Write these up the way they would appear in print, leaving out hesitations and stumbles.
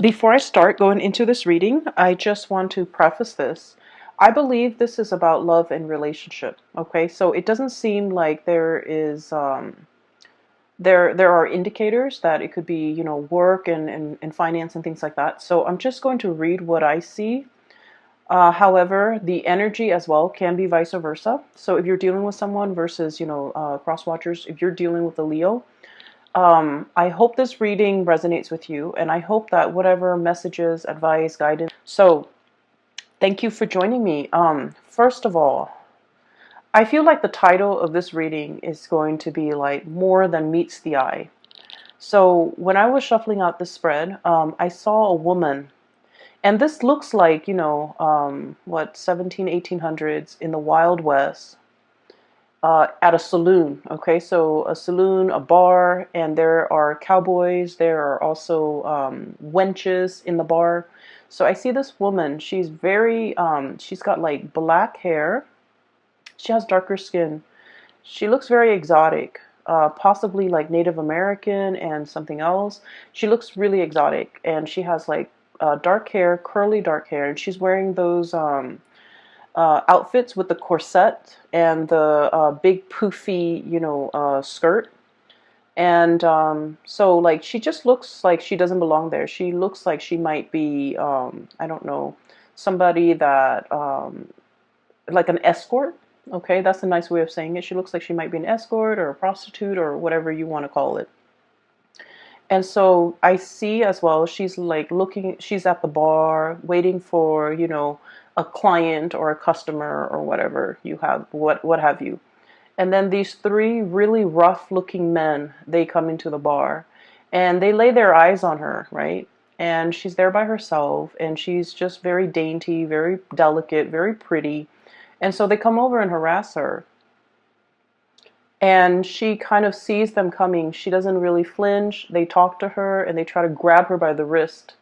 Before I start going into this reading, I just want to preface this. I believe this is about love and relationship. Okay, so it doesn't seem like there are indicators that it could be, work and finance and things like that. So I'm just going to read what I see. However, the energy as well can be vice versa. So if you're dealing with someone versus, cross watchers, if you're dealing with a Leo, I hope this reading resonates with you, and I hope that whatever messages, advice, guidance. So, thank you for joining me. First of all, I feel like the title of this reading is going to be like more than meets the eye. So, when I was shuffling out the spread, I saw a woman, and this looks like, 17, 1800s in the Wild West. At a saloon. Okay, so a saloon, a bar, and there are cowboys. There are also wenches in the bar. So I see this woman. She's got like black hair. She has darker skin. She looks very exotic, possibly like Native American and something else. She looks really exotic, and she has like dark hair, curly dark hair, and she's wearing those outfits with the corset and the big poofy, skirt. And so, like, she just looks like she doesn't belong there. She looks like she might be, I don't know, somebody that, like an escort. Okay, that's a nice way of saying it. She looks like she might be an escort or a prostitute or whatever you want to call it. And so I see as well, she's like looking, she's at the bar waiting for, a client or a customer or whatever you have, what have you. And then these three really rough looking men, they come into the bar and they lay their eyes on her, right? And she's there by herself and she's just very dainty, very delicate, very pretty. And so they come over and harass her. And she kind of sees them coming. She doesn't really flinch. They talk to her and they try to grab her by the wrist.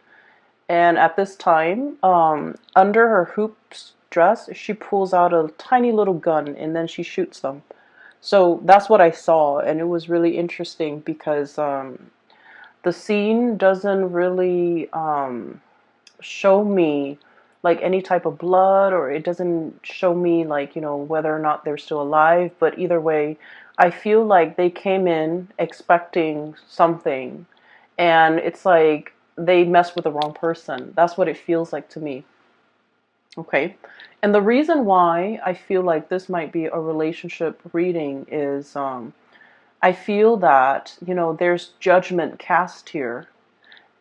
And at this time, under her hoops dress, she pulls out a tiny little gun and then she shoots them. So that's what I saw, and it was really interesting because the scene doesn't really show me like any type of blood, or it doesn't show me like, whether or not they're still alive. But either way, I feel like they came in expecting something, and it's like they messed with the wrong person. That's what it feels like to me. Okay. And the reason why I feel like this might be a relationship reading is I feel that, there's judgment cast here.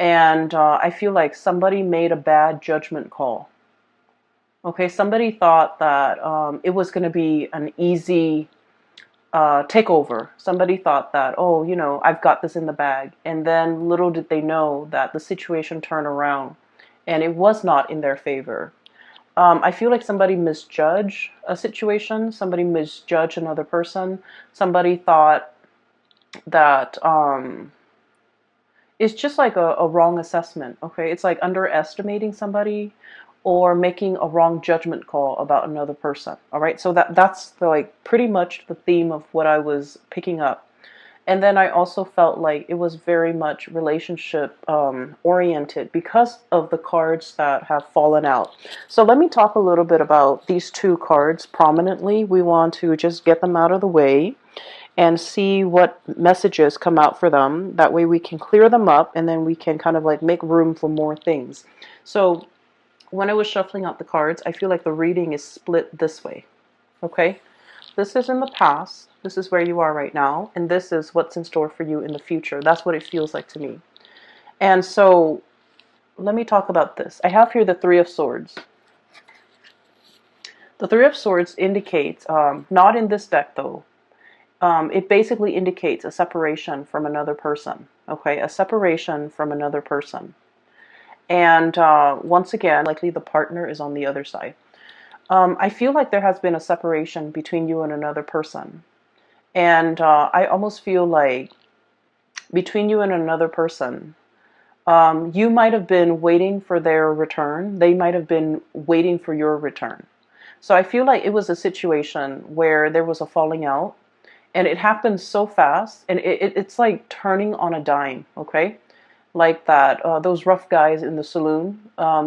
And I feel like somebody made a bad judgment call. Okay. Somebody thought that it was going to be an easy takeover. Somebody thought that, oh, I've got this in the bag. And then little did they know that the situation turned around and it was not in their favor. I feel like somebody misjudged a situation. Somebody misjudged another person. Somebody thought that it's just like a wrong assessment. Okay, it's like underestimating somebody or making a wrong judgment call about another person. All right, so that's like pretty much the theme of what I was picking up. And then I also felt like it was very much relationship oriented because of the cards that have fallen out. So let me talk a little bit about these two cards prominently. We want to just get them out of the way and see what messages come out for them. That way we can clear them up and then we can kind of like make room for more things. So when I was shuffling out the cards, I feel like the reading is split this way. Okay? This is in the past, this is where you are right now, and this is what's in store for you in the future. That's what it feels like to me. And so, let me talk about this. I have here the Three of Swords. The Three of Swords indicates, not in this deck though, it basically indicates a separation from another person. Okay, a separation from another person. And once again, likely the partner is on the other side. I feel like there has been a separation between you and another person. And I almost feel like between you and another person, you might have been waiting for their return. They might have been waiting for your return. So I feel like it was a situation where there was a falling out and it happened so fast and it's like turning on a dime, okay? like that. Those rough guys in the saloon,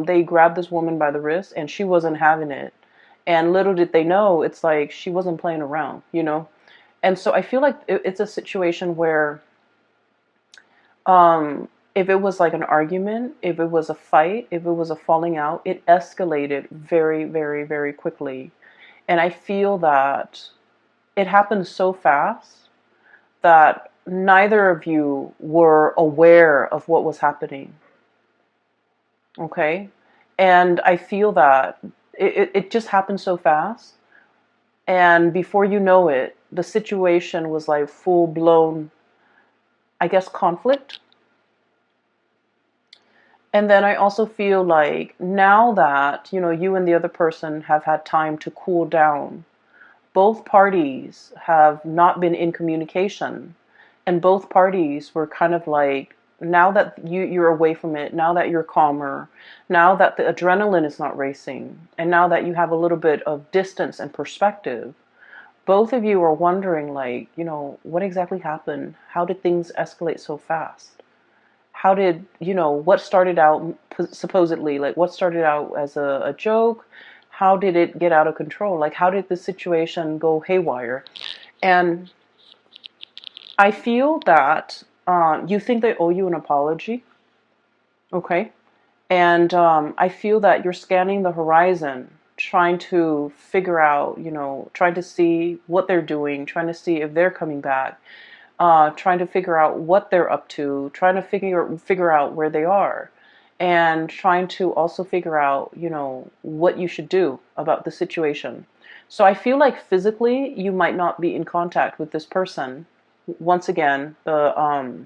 they grabbed this woman by the wrist, and she wasn't having it. And little did they know, it's like she wasn't playing around, you know. And so I feel like it's a situation where, if it was like an argument, if it was a fight, if it was a falling out, it escalated very, very, very quickly. And I feel that it happened so fast that neither of you were aware of what was happening. Okay? And I feel that it just happened so fast. And before you know it, the situation was like full blown, I guess, conflict. And then I also feel like now that, you and the other person have had time to cool down, both parties have not been in communication. And both parties were kind of like, now that you're away from it, now that you're calmer, now that the adrenaline is not racing, and now that you have a little bit of distance and perspective, both of you are wondering, like, what exactly happened? How did things escalate so fast? How did, what started out supposedly, like what started out as a joke? How did it get out of control? Like, how did the situation go haywire? And I feel that you think they owe you an apology, okay? And I feel that you're scanning the horizon, trying to figure out, trying to see what they're doing, trying to see if they're coming back, trying to figure out what they're up to, trying to figure out where they are, and trying to also figure out, what you should do about the situation. So I feel like physically you might not be in contact with this person. Once again, the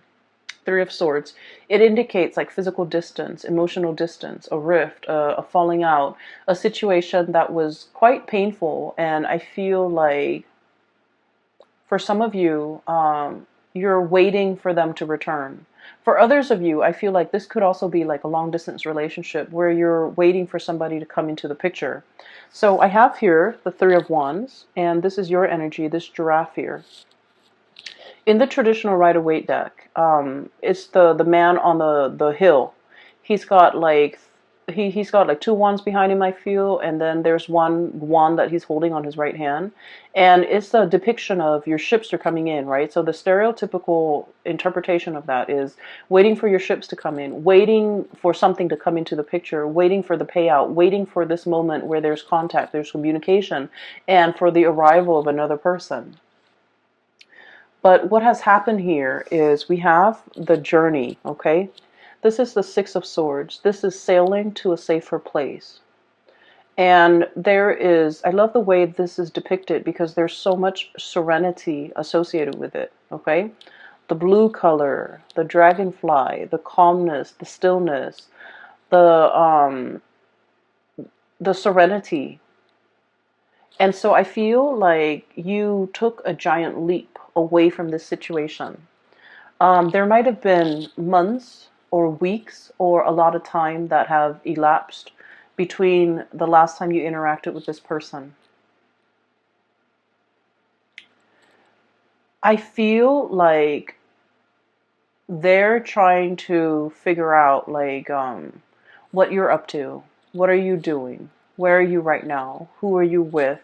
Three of Swords, it indicates like physical distance, emotional distance, a rift, a falling out, a situation that was quite painful. And I feel like for some of you, you're waiting for them to return. For others of you, I feel like this could also be like a long distance relationship where you're waiting for somebody to come into the picture. So I have here the Three of Wands, and this is your energy, this giraffe here. In the traditional Rider-Waite deck, it's the man on the hill. He's got like he's got like two wands behind him, I feel, and then there's one wand that he's holding on his right hand, and it's a depiction of your ships are coming in, right? So the stereotypical interpretation of that is waiting for your ships to come in, waiting for something to come into the picture, waiting for the payout, waiting for this moment where there's contact, there's communication, and for the arrival of another person. But what has happened here is we have the journey, okay? This is the Six of Swords. This is sailing to a safer place. And there is, I love the way this is depicted because there's so much serenity associated with it, okay? The blue color, the dragonfly, the calmness, the stillness, the serenity. And so I feel like you took a giant leap away from this situation. There might have been months or weeks or a lot of time that have elapsed between the last time you interacted with this person. I feel like they're trying to figure out like what you're up to. What are you doing? Where are you right now? Who are you with?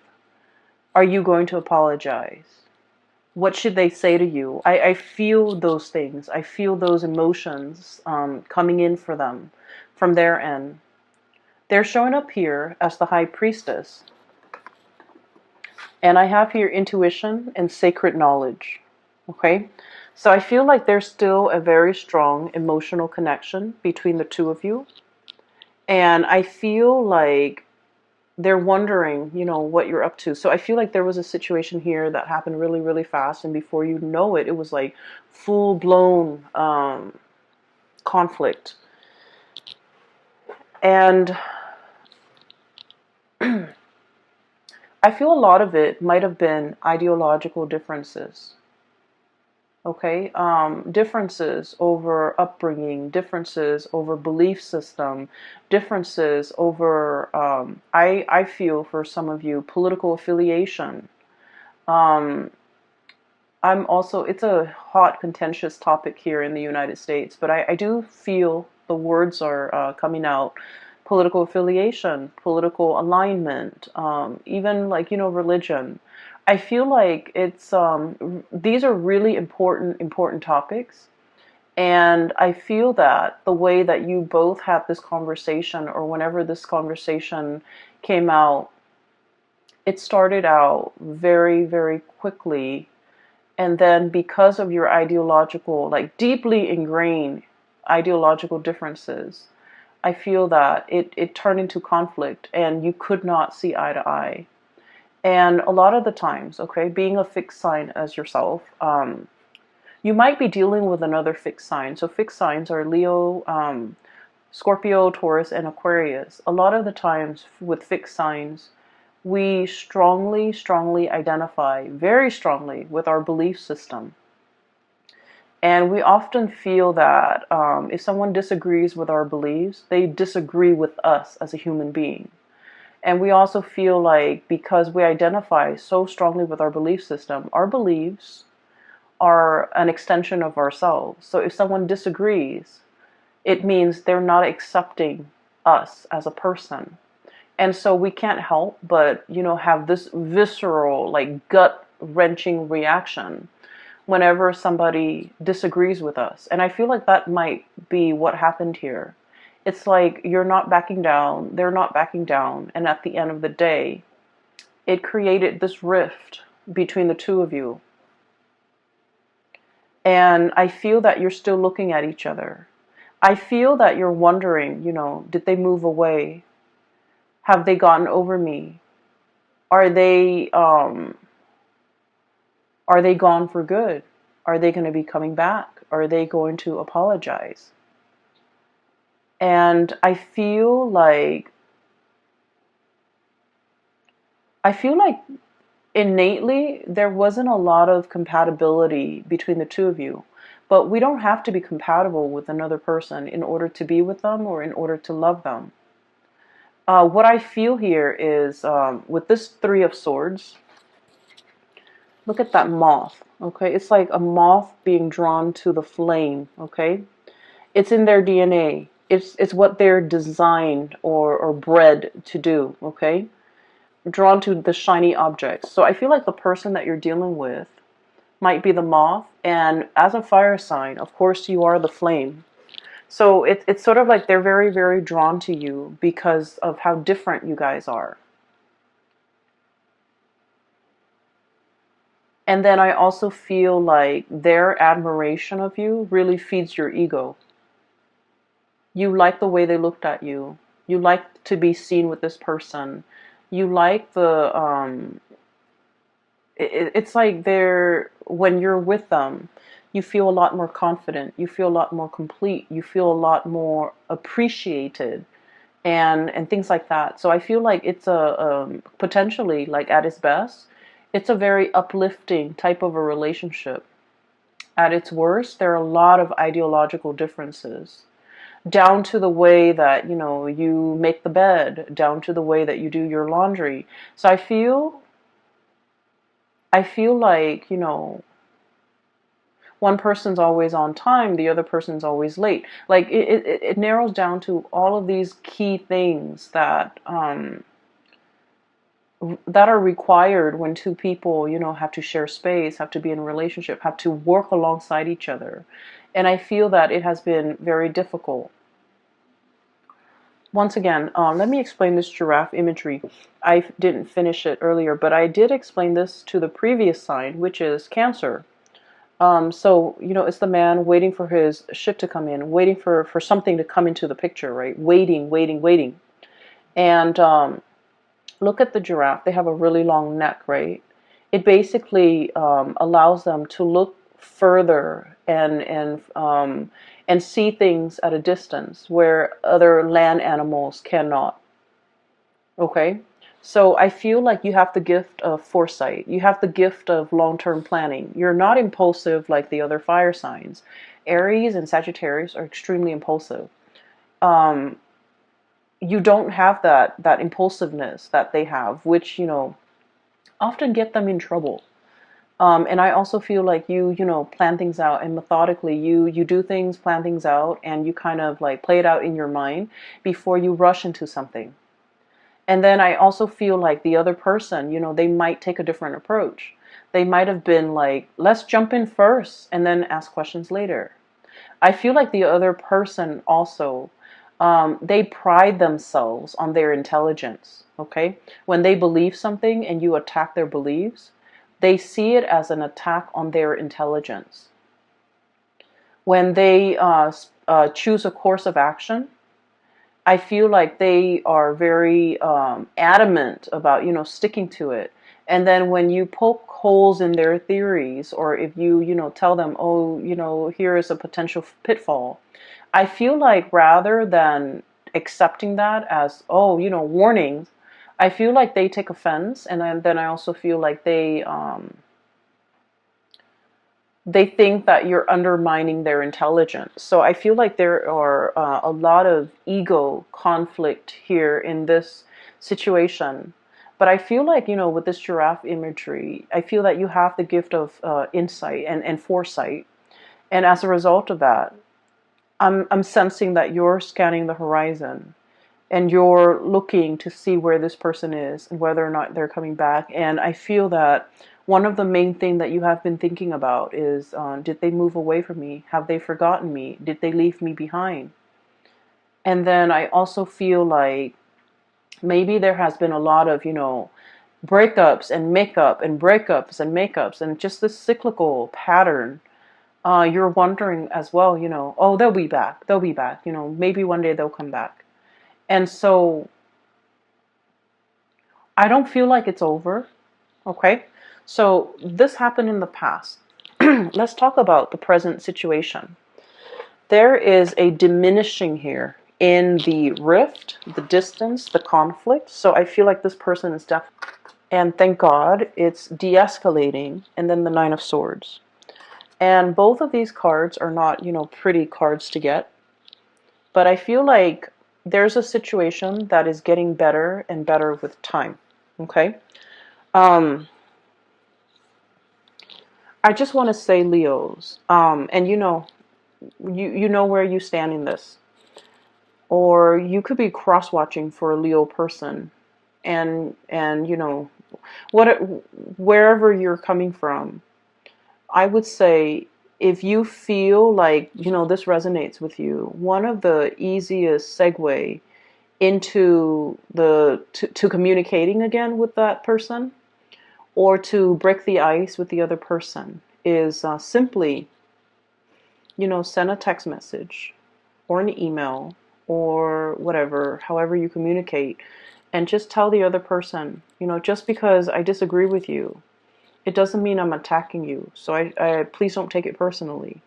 Are you going to apologize? What should they say to you? I feel those things. I feel those emotions coming in for them from their end. They're showing up here as the High Priestess. And I have here intuition and sacred knowledge. Okay? So I feel like there's still a very strong emotional connection between the two of you. And I feel like they're wondering, what you're up to. So I feel like there was a situation here that happened really, really fast. And before you know it, it was like full-blown conflict. And I feel a lot of it might have been ideological differences. Okay, differences over upbringing, differences over belief system, differences over, I feel for some of you, political affiliation. I'm also, it's a hot, contentious topic here in the United States, but I do feel the words are coming out. Political affiliation, political alignment, even like, religion. I feel like these are really important topics. And I feel that the way that you both had this conversation, or whenever this conversation came out, it started out very, very quickly, and then because of your ideological, like deeply ingrained ideological differences, I feel that it turned into conflict and you could not see eye to eye. And a lot of the times, okay, being a fixed sign as yourself, you might be dealing with another fixed sign. So fixed signs are Leo, Scorpio, Taurus, and Aquarius. A lot of the times with fixed signs, we strongly identify very strongly with our belief system. And we often feel that if someone disagrees with our beliefs, they disagree with us as a human being. And we also feel like because we identify so strongly with our belief system, our beliefs are an extension of ourselves. So if someone disagrees, it means they're not accepting us as a person. And so we can't help but, have this visceral, like gut wrenching reaction whenever somebody disagrees with us. And I feel like that might be what happened here. It's like you're not backing down, they're not backing down. And at the end of the day, it created this rift between the two of you. And I feel that you're still looking at each other. I feel that you're wondering, did they move away? Have they gotten over me? Are they are they gone for good? Are they going to be coming back? Are they going to apologize? And I feel like innately there wasn't a lot of compatibility between the two of you. But we don't have to be compatible with another person in order to be with them or in order to love them. What I feel here is with this Three of Swords, look at that moth, okay? It's like a moth being drawn to the flame, okay? It's in their DNA. It's what they're designed or bred to do, okay? Drawn to the shiny objects. So I feel like the person that you're dealing with might be the moth, and as a fire sign, of course, you are the flame. So it's sort of like they're very, very drawn to you because of how different you guys are. And then I also feel like their admiration of you really feeds your ego. You like the way they looked at you. You like to be seen with this person. You like it's like when you're with them, you feel a lot more confident. You feel a lot more complete. You feel a lot more appreciated and things like that. So I feel like it's potentially, like at its best, it's a very uplifting type of a relationship. At its worst, there are a lot of ideological differences, down to the way that, you make the bed, down to the way that you do your laundry. So I feel like, one person's always on time, the other person's always late. Like it narrows down to all of these key things that are required when two people, have to share space, have to be in a relationship, have to work alongside each other. And I feel that it has been very difficult. Once again, let me explain this giraffe imagery. I didn't finish it earlier, but I did explain this to the previous sign, which is Cancer. So, it's the man waiting for his ship to come in, waiting for something to come into the picture, right? Waiting. And look at the giraffe. They have a really long neck, right? It basically allows them to look further and see things at a distance where other land animals cannot. Okay? So I feel like you have the gift of foresight. You have the gift of long-term planning. You're not impulsive like the other fire signs. Aries and Sagittarius are extremely impulsive. Um, you don't have that impulsiveness that they have, which, often get them in trouble. And I also feel like you know, plan things out, and methodically you do things, plan things out, and you kind of like play it out in your mind before you rush into something. And then I also feel like the other person, you know, they might take a different approach. They might have been like, let's jump in first and then ask questions later. I feel like the other person also, they pride themselves on their intelligence. Okay. When they believe something and you attack their beliefs, they see it as an attack on their intelligence. When they choose a course of action, I feel like they are very adamant about, you know, sticking to it. And then when you poke holes in their theories, or if you know, tell them, oh, you know, here is a potential pitfall, I feel like rather than accepting that as, oh, you know, warnings, I feel like they take offense. And then I also feel like they think that you're undermining their intelligence. So I feel like there are a lot of ego conflict here in this situation. But I feel like, you know, with this giraffe imagery, I feel that you have the gift of insight and foresight. And as a result of that, I'm sensing that you're scanning the horizon and you're looking to see where this person is and whether or not they're coming back. And I feel that one of the main things that you have been thinking about is, did they move away from me? Have they forgotten me? Did they leave me behind? And then I also feel like maybe there has been a lot of, you know, breakups and makeup and breakups and makeups and just this cyclical pattern. You're wondering as well, you know, oh, they'll be back. They'll be back. You know, maybe one day they'll come back. And so I don't feel like it's over. Okay. So this happened in the past. Let's talk about the present situation. There is a diminishing here in the rift, the distance, the conflict. So I feel like this person is definitely, and thank God it's de-escalating. And then the Nine of Swords. And both of these cards are not, you know, pretty cards to get. But I feel like there's a situation that is getting better and better with time. Okay. Um, I just want to say, Leos, and you know, you know where you stand in this, or you could be cross watching for a Leo person, and you know, what wherever you're coming from, I would say, if you feel like, you know, this resonates with you, one of the easiest segue into to communicating again with that person, or to break the ice with the other person, is simply, you know, send a text message or an email or whatever, however you communicate, and just tell the other person, you know, just because I disagree with you, it doesn't mean I'm attacking you. So I please don't take it personally.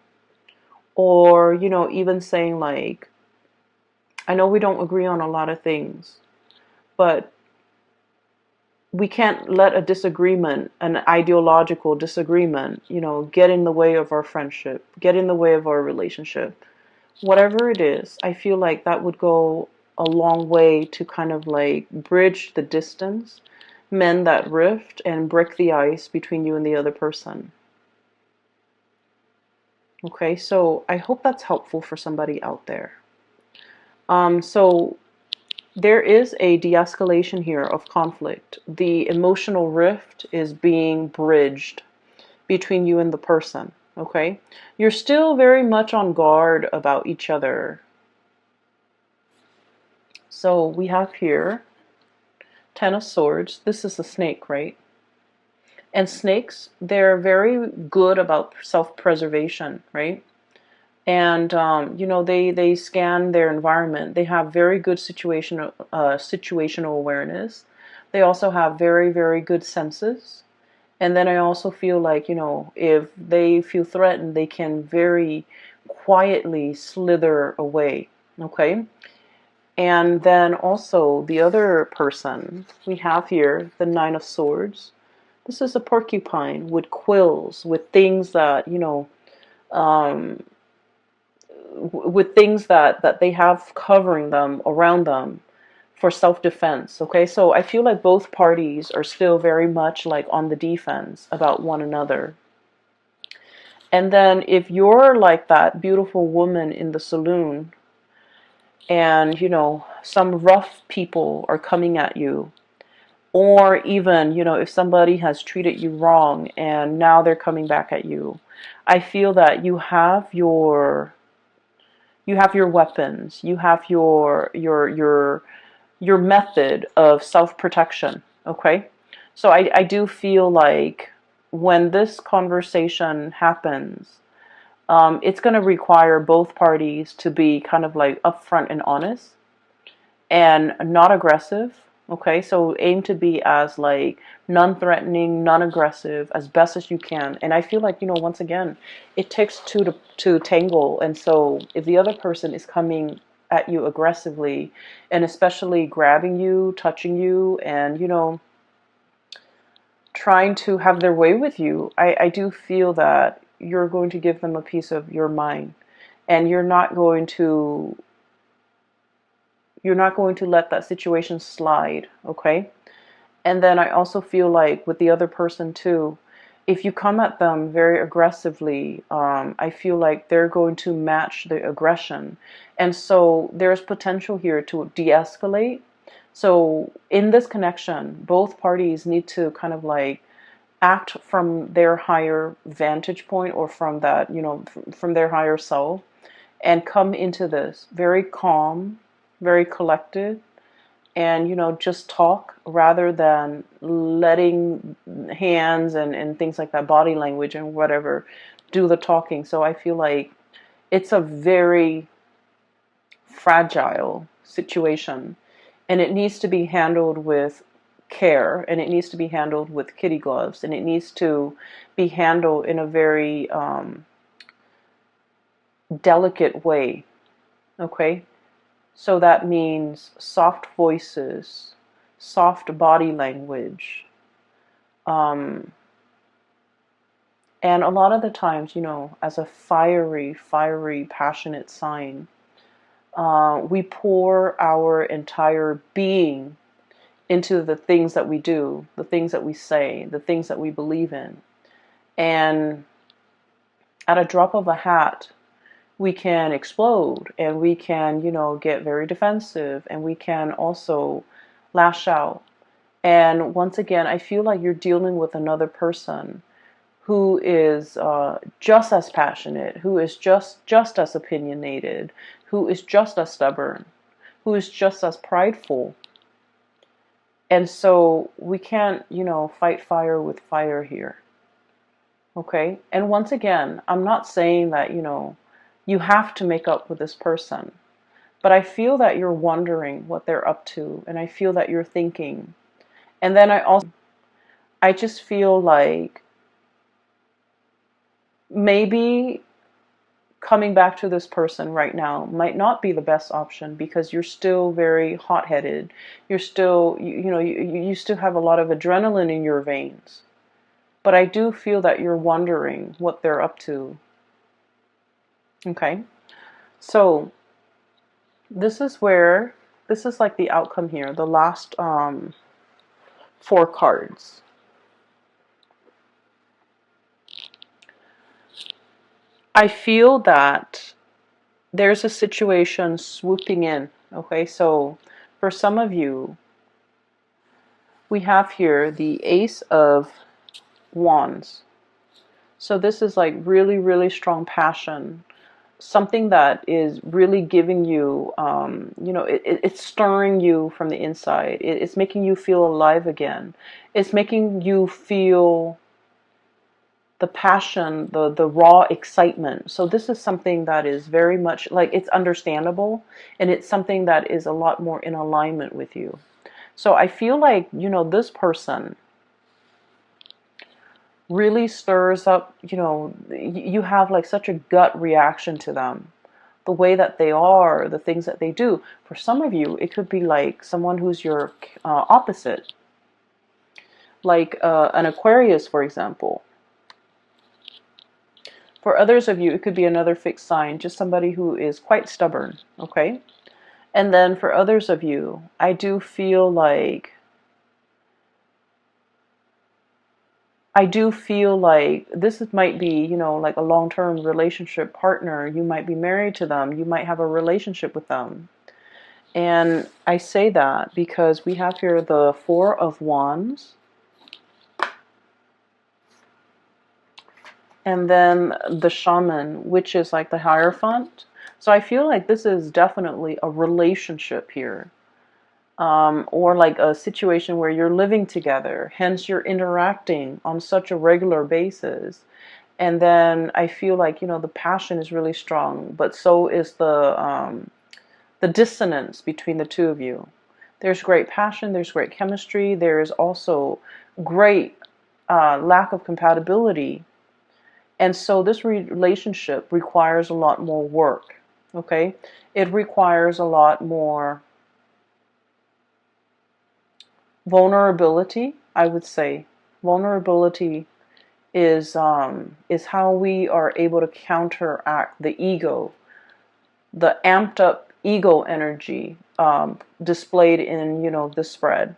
Or, you know, even saying like, I know we don't agree on a lot of things, but we can't let a disagreement, an ideological disagreement, you know, get in the way of our friendship, get in the way of our relationship. Whatever it is, I feel like that would go a long way to kind of like bridge the distance, mend that rift, and break the ice between you and the other person. Okay, so I hope that's helpful for somebody out there. So there is a de-escalation here of conflict. The emotional rift is being bridged between you and the person. Okay, you're still very much on guard about each other. So we have here Ten of Swords. This is a snake, right? And snakes, they're very good about self-preservation, right? And you know, they scan their environment. They have very good situational awareness. They also have very good senses. And then I also feel like, you know, if they feel threatened, they can very quietly slither away. Okay. And then also the other person we have here, the Nine of Swords. This is a porcupine with quills, with things that, you know, um, with things that they have covering them, around them, for self-defense. Okay, so I feel like both parties are still very much like on the defense about one another. And then if you're like that beautiful woman in the saloon, and some rough people are coming at you, or even if somebody has treated you wrong and now they're coming back at you, I feel that you have your weapons, you have your method of self-protection. Okay, so I do feel like when this conversation happens, it's going to require both parties to be kind of like upfront and honest and not aggressive. Okay, so aim to be as like non-threatening, non-aggressive as best as you can. And I feel like, once again, it takes two to tangle. And so if the other person is coming at you aggressively, and especially grabbing you, touching you, and trying to have their way with you, I do feel that you're going to give them a piece of your mind, and you're not going to let that situation slide. Okay, and then I also feel like with the other person too, if you come at them very aggressively, I feel like they're going to match the aggression. And so there's potential here to de-escalate. So in this connection, both parties need to kind of like act from their higher vantage point, or from that, from their higher self, and come into this very calm, very collected, and just talk rather than letting hands and things like that, body language and whatever, do the talking. So I feel like it's a very fragile situation, and it needs to be handled with care, and it needs to be handled with kitty gloves, and it needs to be handled in a very delicate way. Okay, so that means soft voices, soft body language. Um, and a lot of the times, as a fiery, passionate sign, we pour our entire being into the things that we do, the things that we say, the things that we believe in. And at a drop of a hat, we can explode, and we can, get very defensive, and we can also lash out. And once again, I feel like you're dealing with another person who is just as passionate, who is just as opinionated, who is just as stubborn, who is just as prideful. And so we can't, fight fire with fire here. Okay? And once again, I'm not saying that, you have to make up with this person. But I feel that you're wondering what they're up to, and I feel that you're thinking. And then I just feel like maybe coming back to this person right now might not be the best option, because you're still very hot-headed. You're still, you still have a lot of adrenaline in your veins. But I do feel that you're wondering what they're up to. Okay? So this is like the outcome here, the last 4 cards. I feel that there's a situation swooping in. Okay, so for some of you, we have here the Ace of Wands. So this is like really, really strong passion. Something that is really giving you, it's stirring you from the inside. It's making you feel alive again. It's making you feel the passion, the raw excitement. So this is something that is very much like, it's understandable, and it's something that is a lot more in alignment with you. So I feel like, this person really stirs up, you have like such a gut reaction to them. The way that they are, the things that they do. For some of you, it could be like someone who's your opposite. Like an Aquarius, for example. For others of you, it could be another fixed sign, just somebody who is quite stubborn, okay? And then for others of you, I do feel like might be, like a long-term relationship partner. You might be married to them. You might have a relationship with them. And I say that because we have here the Four of Wands. And then the Shaman, which is like the Hierophant. So I feel like this is definitely a relationship here. Or like a situation where you're living together, hence you're interacting on such a regular basis. And then I feel like, the passion is really strong, but so is the dissonance between the two of you. There's great passion, there's great chemistry, there is also great lack of compatibility. And so this relationship requires a lot more work, okay? It requires a lot more vulnerability, I would say. Vulnerability is how we are able to counteract the ego, the amped up ego energy displayed in, the spread.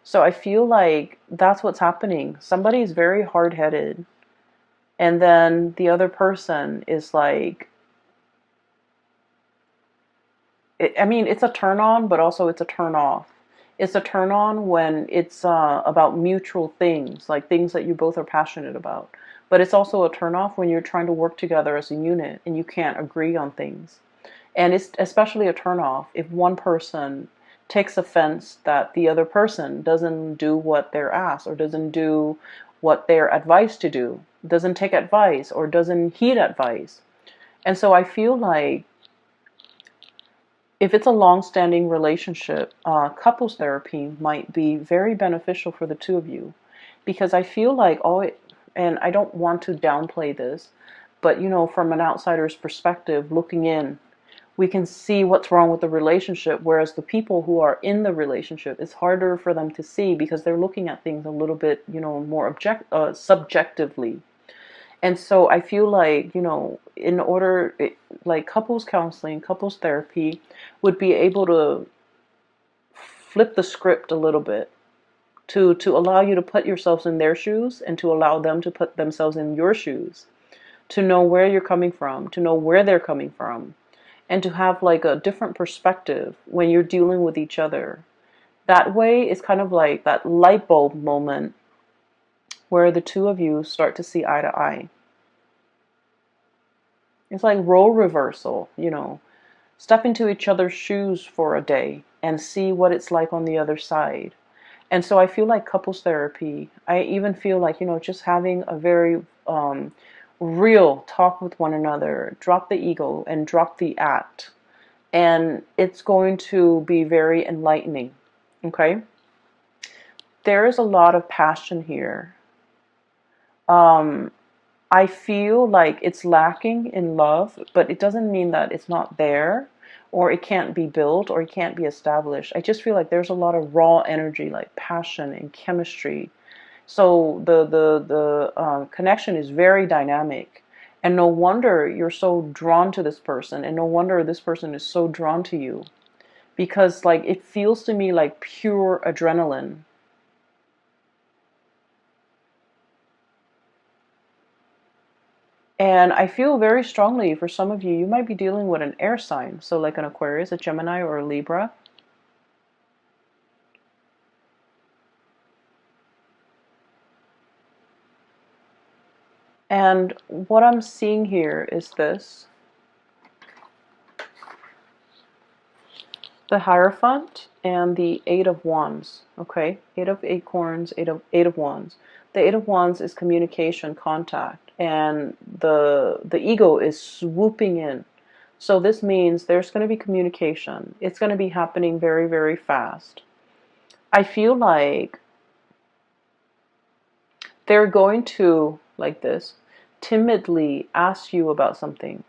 So I feel like that's what's happening. Somebody is very hard-headed, and then the other person is like, I mean, it's a turn on, but also it's a turn off. It's a turn on when it's about mutual things, like things that you both are passionate about. But it's also a turn off when you're trying to work together as a unit and you can't agree on things. And it's especially a turn off if one person takes offense that the other person doesn't do what they're asked or doesn't do what they're advised to do, doesn't take advice or doesn't heed advice. And so I feel like if it's a long-standing relationship, couples therapy might be very beneficial for the two of you, because I feel like and I don't want to downplay this, but from an outsider's perspective, looking in, we can see what's wrong with the relationship, whereas the people who are in the relationship, it's harder for them to see because they're looking at things a little bit, more subjectively. And so I feel like, like couples counseling, couples therapy would be able to flip the script a little bit to allow you to put yourselves in their shoes and to allow them to put themselves in your shoes, to know where you're coming from, to know where they're coming from, and to have like a different perspective when you're dealing with each other. That way, it's kind of like that light bulb moment where the two of you start to see eye to eye. It's like role reversal, Step into each other's shoes for a day and see what it's like on the other side. And so I feel like couples therapy, I even feel like, just having a very real talk with one another, drop the ego and drop the act. And it's going to be very enlightening. Okay? There is a lot of passion here. I feel like it's lacking in love, but it doesn't mean that it's not there or it can't be built or it can't be established. I just feel like there's a lot of raw energy, like passion and chemistry. So the connection is very dynamic. And no wonder you're so drawn to this person, and no wonder this person is so drawn to you, because like it feels to me like pure adrenaline. And I feel very strongly for some of you, you might be dealing with an air sign. So like an Aquarius, a Gemini, or a Libra. And what I'm seeing here is this. The Hierophant and the Eight of Wands. Okay? Eight of Acorns, Eight of Wands. The Eight of Wands is communication, contact. And the ego is swooping in. So this means there's going to be communication. It's going to be happening very, very fast. I feel like they're going to, like this, timidly ask you about something.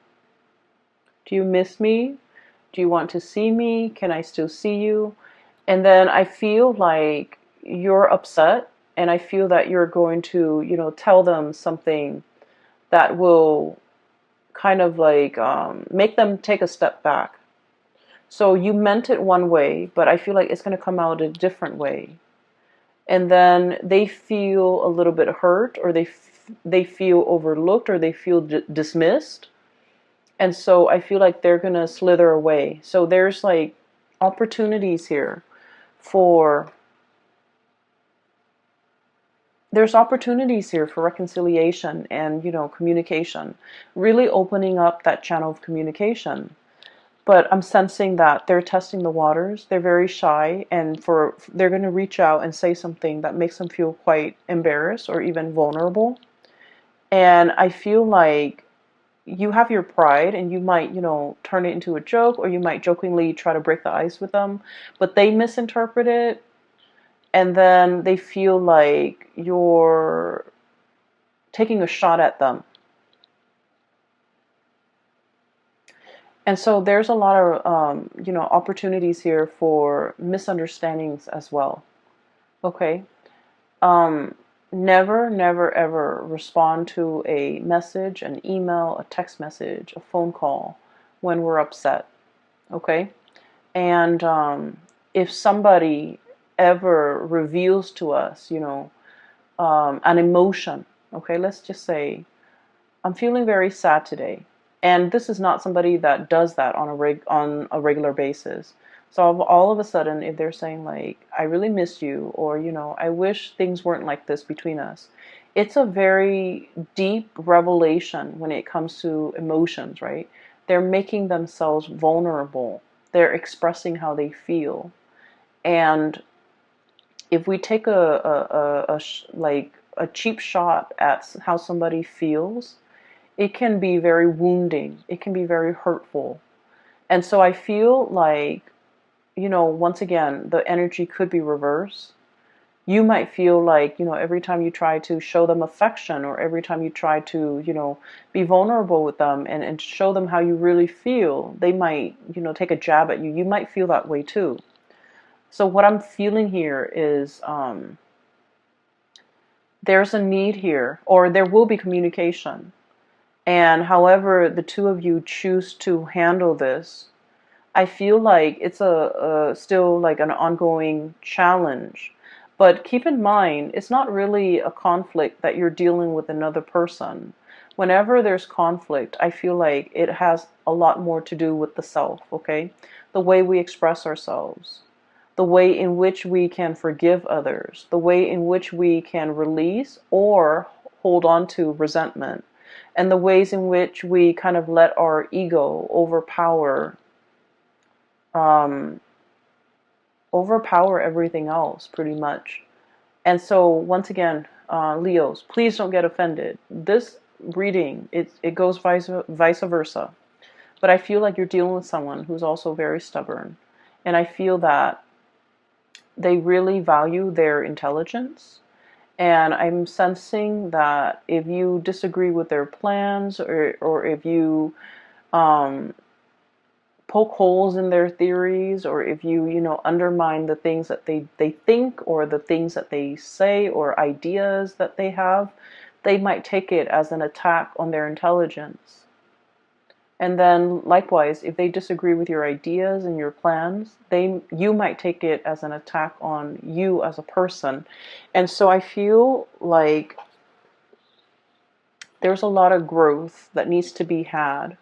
Do you miss me? Do you want to see me? Can I still see you? And then I feel like you're upset, and I feel that you're going to, tell them something that will kind of like make them take a step back. So you meant it one way, but I feel like it's going to come out a different way. And then they feel a little bit hurt, or they feel overlooked, or they feel dismissed. And so I feel like they're going to slither away. So there's like opportunities here for reconciliation and, communication, really opening up that channel of communication. But I'm sensing that they're testing the waters. They're very shy, and they're going to reach out and say something that makes them feel quite embarrassed or even vulnerable. And I feel like you have your pride, and you might, turn it into a joke, or you might jokingly try to break the ice with them, but they misinterpret it, and then they feel like you're taking a shot at them. And so there's a lot of, opportunities here for misunderstandings as well. Okay. Um, Never, never, ever respond to a message, an email, a text message, a phone call when we're upset. Okay. And if somebody ever reveals to us, an emotion, okay, let's just say, I'm feeling very sad today. And this is not somebody that does that on a regular basis. So all of a sudden, if they're saying like, I really miss you, or, I wish things weren't like this between us, it's a very deep revelation when it comes to emotions, right? They're making themselves vulnerable. They're expressing how they feel. And if we take like a cheap shot at how somebody feels, it can be very wounding. It can be very hurtful. And so I feel like, once again, the energy could be reversed. You might feel like, every time you try to show them affection, or every time you try to, be vulnerable with them and show them how you really feel, they might, take a jab at you. You might feel that way too. So what I'm feeling here is there's a need here, or there will be communication. And however the two of you choose to handle this, I feel like it's still like an ongoing challenge. But keep in mind, it's not really a conflict that you're dealing with another person. Whenever there's conflict, I feel like it has a lot more to do with the self, okay? The way we express ourselves, the way in which we can forgive others, the way in which we can release or hold on to resentment, and the ways in which we kind of let our ego um, overpower everything else, pretty much. And so, once again, Leos, please don't get offended. This reading, it goes vice versa. But I feel like you're dealing with someone who's also very stubborn. And I feel that they really value their intelligence. And I'm sensing that if you disagree with their plans, or if you um, poke holes in their theories, or if you, undermine the things that they think, or the things that they say, or ideas that they have, they might take it as an attack on their intelligence. And then likewise, if they disagree with your ideas and your plans, you might take it as an attack on you as a person. And so I feel like there's a lot of growth that needs to be had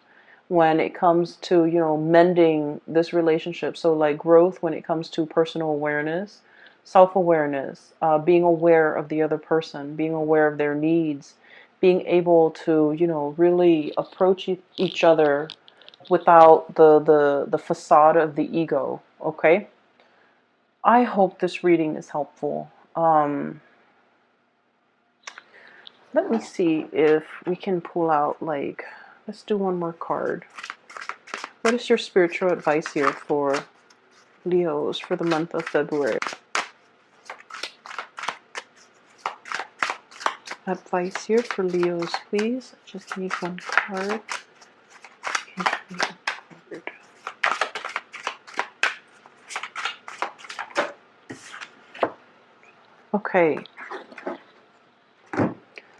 when it comes to, mending this relationship. So like growth when it comes to personal awareness, self-awareness, being aware of the other person, being aware of their needs, being able to, really approach each other without the facade of the ego. Okay. I hope this reading is helpful. Let me see if we can pull out, like, let's do one more card. What is your spiritual advice here for Leos for the month of February? Advice here for Leos, please. Just need one card. Okay.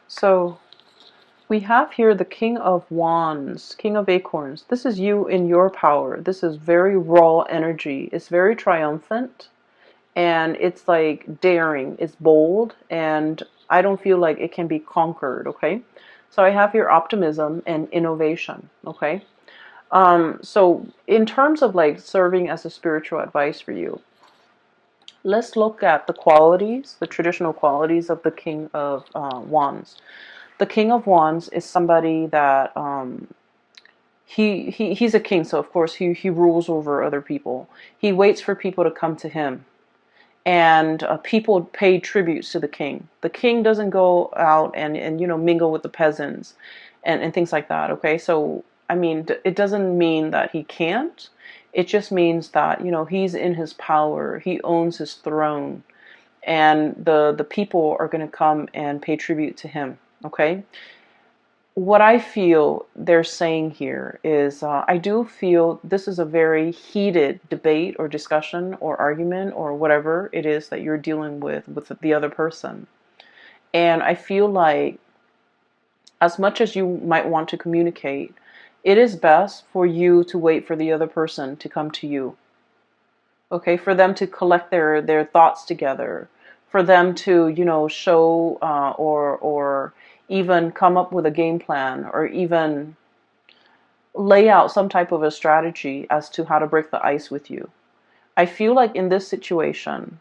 So We have here the King of Wands, King of Acorns. This is you in your power. This is very raw energy. It's very triumphant, and it's like daring. It's bold, and I don't feel like it can be conquered, okay? So I have here optimism and innovation, okay? So in terms of like serving as a spiritual advice for you, let's look at the qualities, the traditional qualities of the King of Wands. The King of Wands is somebody that he's a king, so of course he rules over other people. He waits for people to come to him, and people pay tributes to the king. The king doesn't go out and mingle with the peasants and things like that. Okay, so I mean, it doesn't mean that he can't. It just means that he's in his power. He owns his throne, and the people are going to come and pay tribute to him. Okay, what I feel they're saying here is I do feel this is a very heated debate or discussion or argument or whatever it is that you're dealing with the other person. And I feel like as much as you might want to communicate, it is best for you to wait for the other person to come to you. Okay, for them to collect their thoughts together, for them to show or even come up with a game plan, or even lay out some type of a strategy as to how to break the ice with you. I feel like in this situation,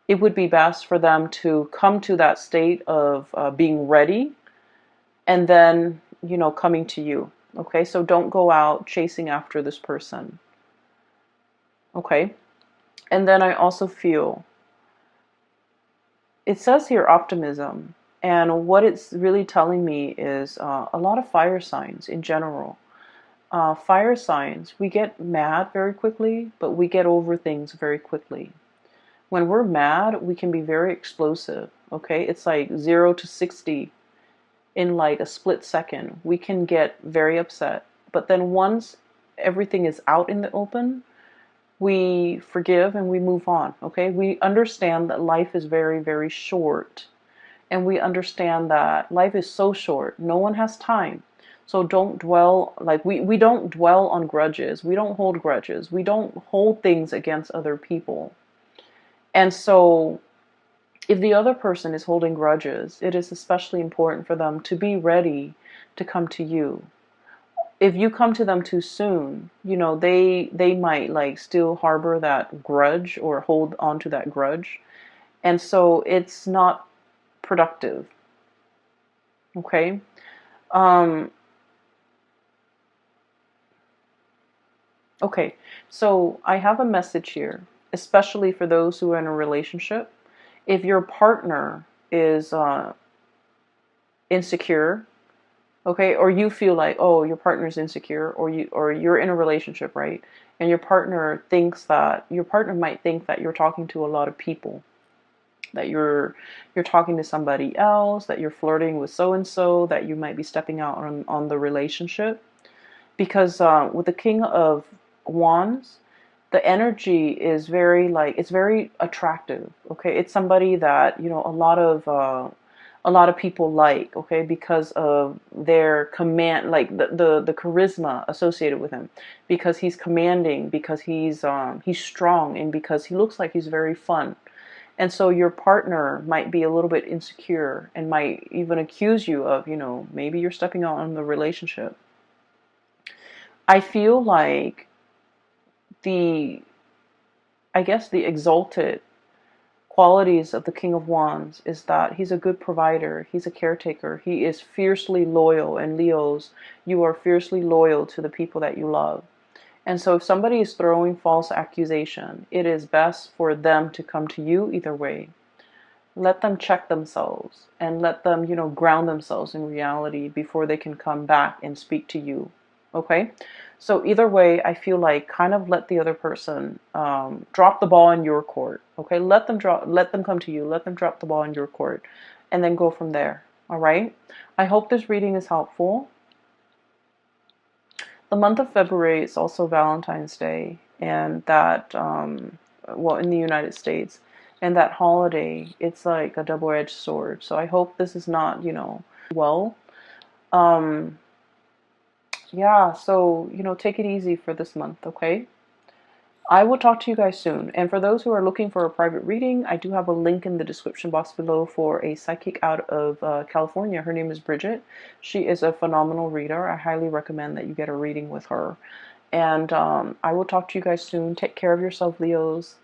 it would be best for them to come to that state of being ready, and then coming to you. Okay, so don't go out chasing after this person. Okay, and then I also feel it says here optimism, and what it's really telling me is a lot of fire signs in general. Fire signs, we get mad very quickly, but we get over things very quickly. When we're mad, we can be very explosive. Okay, it's like 0 to 60 in like a split second. We can get very upset, but then once everything is out in the open, we forgive and we move on. Okay, we understand that life is very, very short, and we understand that life is so short, no one has time. So don't dwell, like we don't dwell on grudges, we don't hold grudges, we don't hold things against other people. And so if the other person is holding grudges, it is especially important for them to be ready to come to you. If you come to them too soon, they might like still harbor that grudge or hold on to that grudge. And so it's not productive. Okay? Um, okay, so I have a message here, especially for those who are in a relationship. If your partner is insecure, okay, or you feel like, oh, your partner's insecure, or you're in a relationship, right? And your partner might think that you're talking to a lot of people, that you're talking to somebody else, that you're flirting with so and so, that you might be stepping out on the relationship. Because with the King of Wands, the energy is very it's very attractive. Okay, it's somebody that a lot of people like. Okay, because of their command, like the charisma associated with him, because he's commanding, because he's strong, and because he looks like he's very fun. And so your partner might be a little bit insecure and might even accuse you of, maybe you're stepping out on the relationship. I feel like the, I guess the exalted qualities of the King of Wands is that he's a good provider, he's a caretaker, he is fiercely loyal, and Leos, you are fiercely loyal to the people that you love. And so if somebody is throwing false accusation, it is best for them to come to you either way. Let them check themselves and let them, ground themselves in reality before they can come back and speak to you. Okay? So either way, I feel like kind of let the other person drop the ball in your court. Okay? Let them come to you. Let them drop the ball in your court, and then go from there. All right? I hope this reading is helpful. The month of February is also Valentine's Day, and that, in the United States, and that holiday, it's like a double-edged sword. So I hope this is not, well. Um, yeah, so, take it easy for this month, okay? I will talk to you guys soon. And for those who are looking for a private reading, I do have a link in the description box below for a psychic out of California. Her name is Bridget. She is a phenomenal reader. I highly recommend that you get a reading with her. And I will talk to you guys soon. Take care of yourself, Leos.